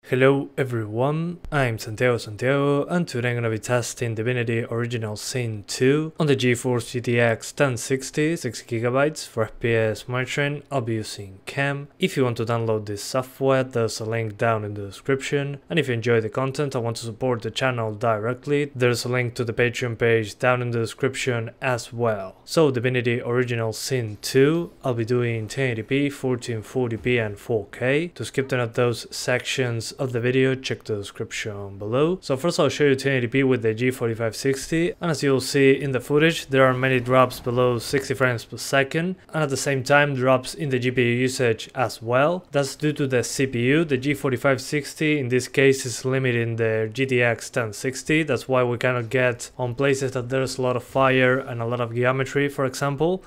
Hello everyone, I'm Santiago, and today I'm gonna be testing Divinity Original Sin 2 on the GeForce GTX 1060, 6GB for FPS monitoring. I'll be using CAM. If you want to download this software, there's a link down in the description, and if you enjoy the content and want to support the channel directly, there's a link to the Patreon page down in the description as well. So Divinity Original Sin 2, I'll be doing 1080p, 1440p and 4K. To skip none of those sections of the video, check the description below. So first I'll show you 1080p with the G4560, and as you'll see in the footage, there are many drops below 60 frames per second, and at the same time drops in the GPU usage as well. That's due to the CPU. The G4560 in this case is limiting the GTX 1060, that's why we cannot get on places that there's a lot of fire and a lot of geometry, for example,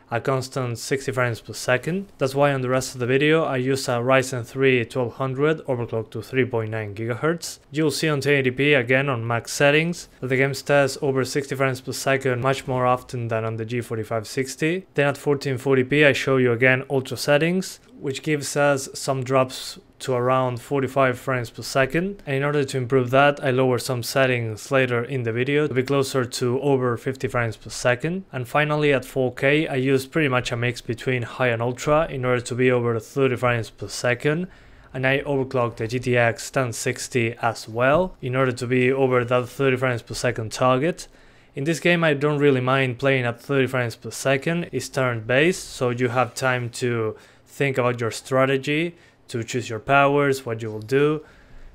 a constant 60 frames per second. That's why on the rest of the video I use a Ryzen 3 1200 overclocked to 3.9 GHz. You'll see on 1080p again on max settings that the game tests over 60 frames per second much more often than on the G4560. Then at 1440p I show you again ultra settings, which gives us some drops to around 45 frames per second, and in order to improve that I lower some settings later in the video to be closer to over 50 frames per second. And finally at 4K I use pretty much a mix between high and ultra in order to be over 30 frames per second, and I overclock the GTX 1060 as well in order to be over that 30 frames per second target. In this game I don't really mind playing at 30 frames per second, it's turn-based, so you have time to think about your strategy, to choose your powers, what you will do.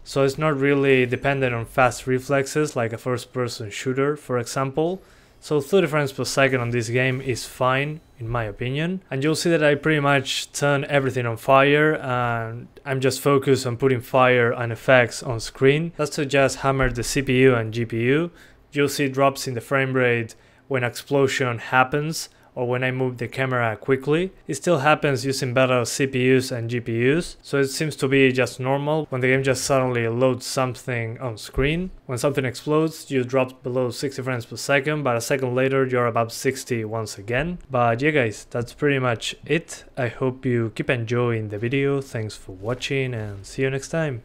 So it's not really dependent on fast reflexes like a first-person shooter, for example. So 30 frames per second on this game is fine, in my opinion. And you'll see that I pretty much turn everything on fire, and I'm just focused on putting fire and effects on screen. That's to just hammer the CPU and GPU. You'll see drops in the frame rate when explosion happens, or when I move the camera quickly. It still happens using better CPUs and GPUs, so it seems to be just normal when the game just suddenly loads something on screen. When something explodes, you drop below 60 frames per second, but a second later you're above 60 once again. But yeah guys, that's pretty much it. I hope you keep enjoying the video, thanks for watching and see you next time.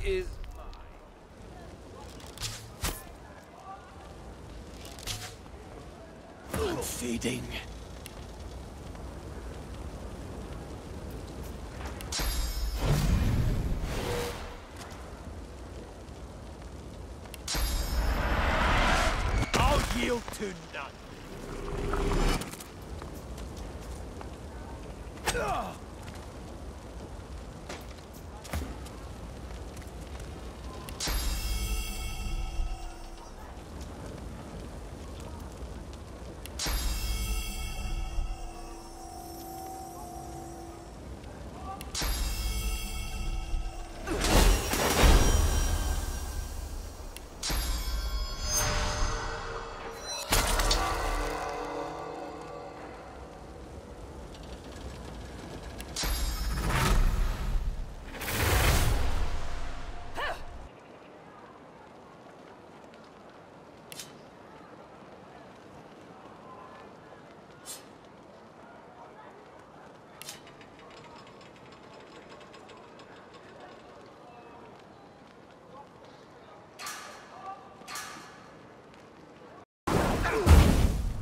Is mine. I'm feeding. I'll yield to none. Ugh.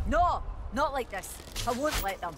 No, not like this. I won't let them.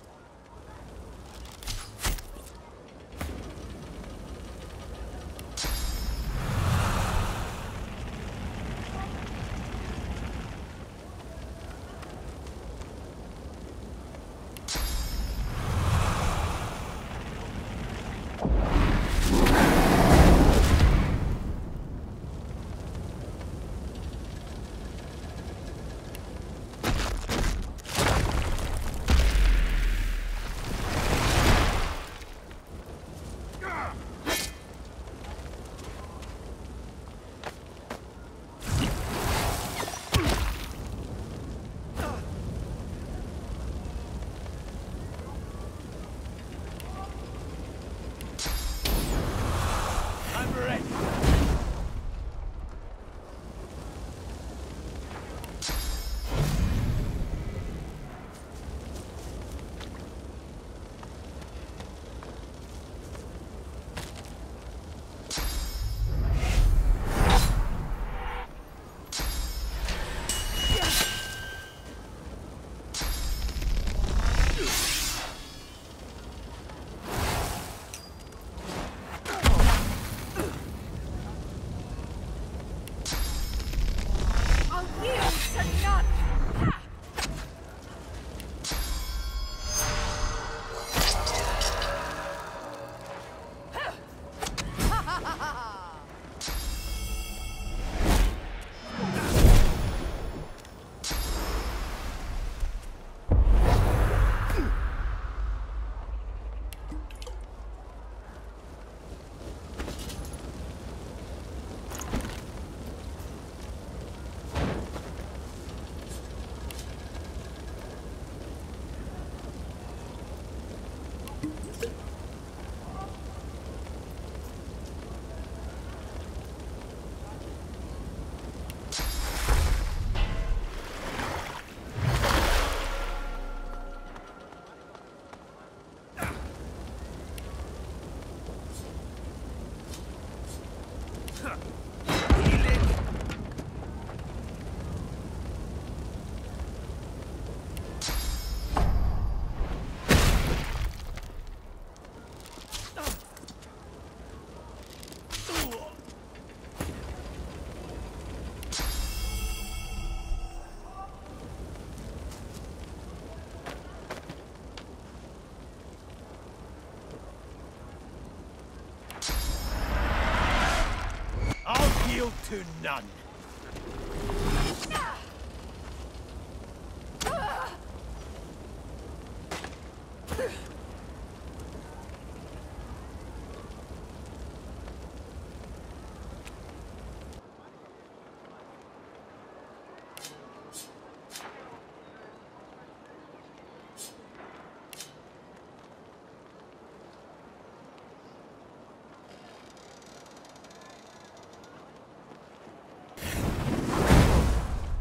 yield to none.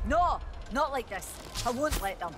No, not like this. I won't let them.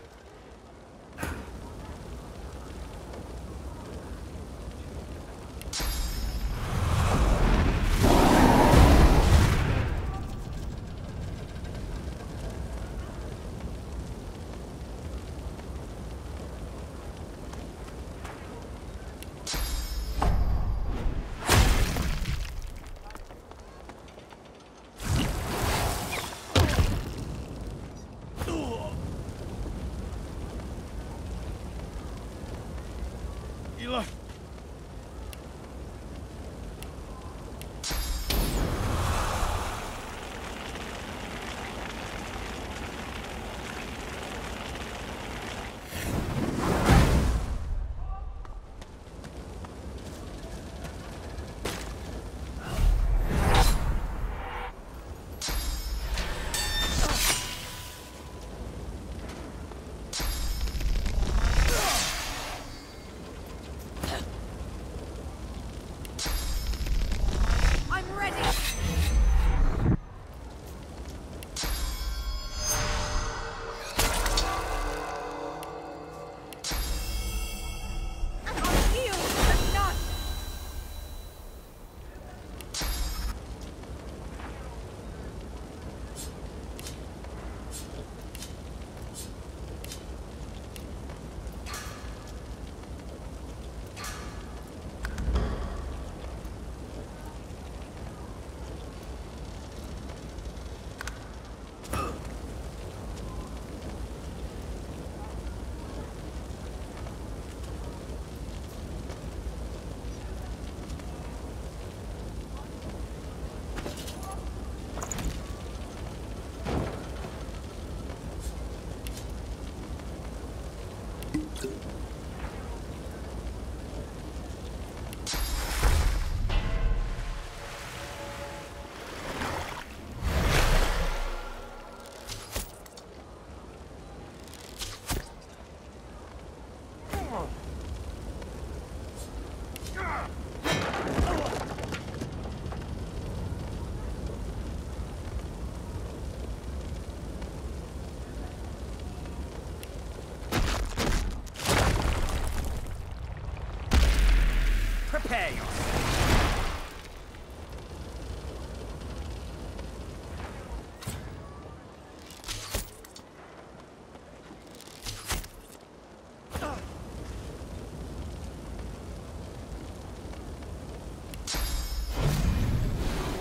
Prepare yourself.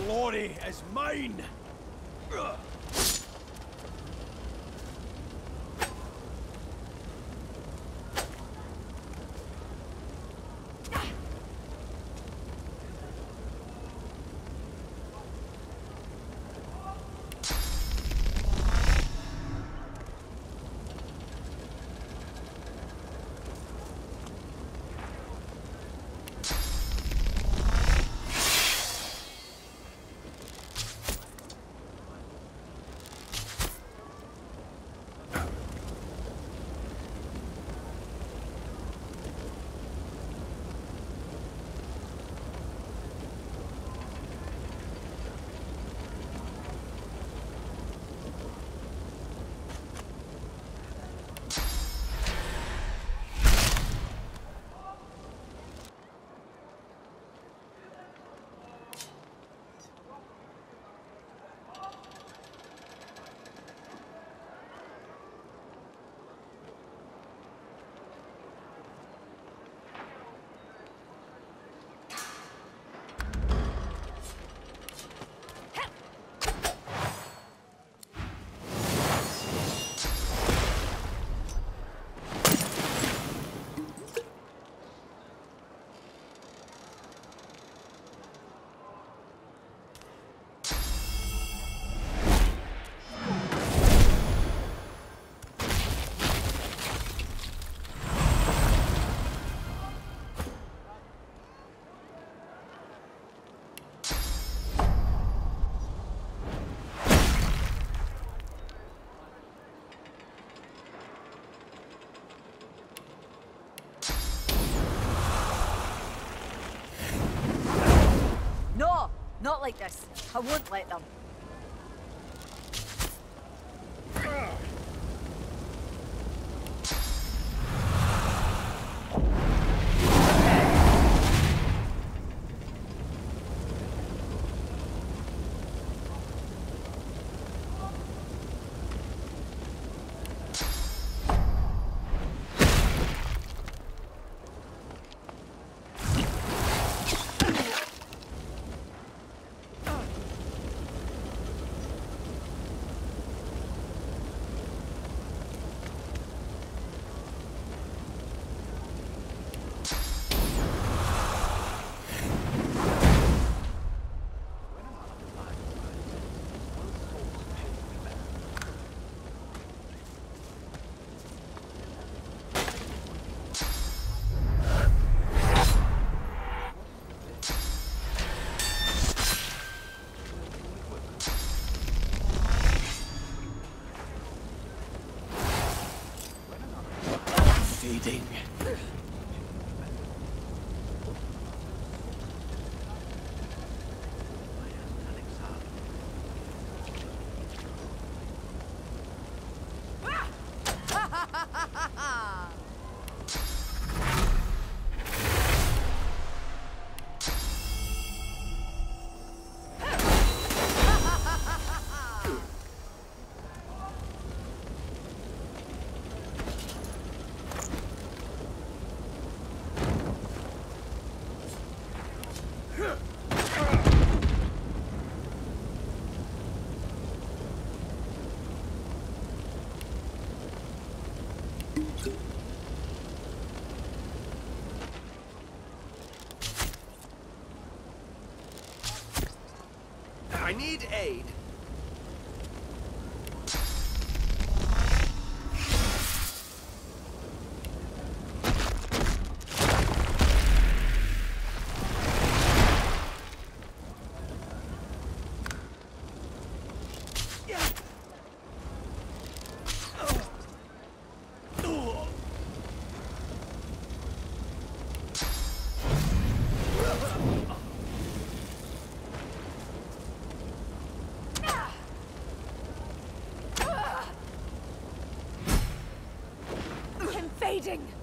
Glory is mine! like this. I won't let them. Feeding. I need aid. Invading!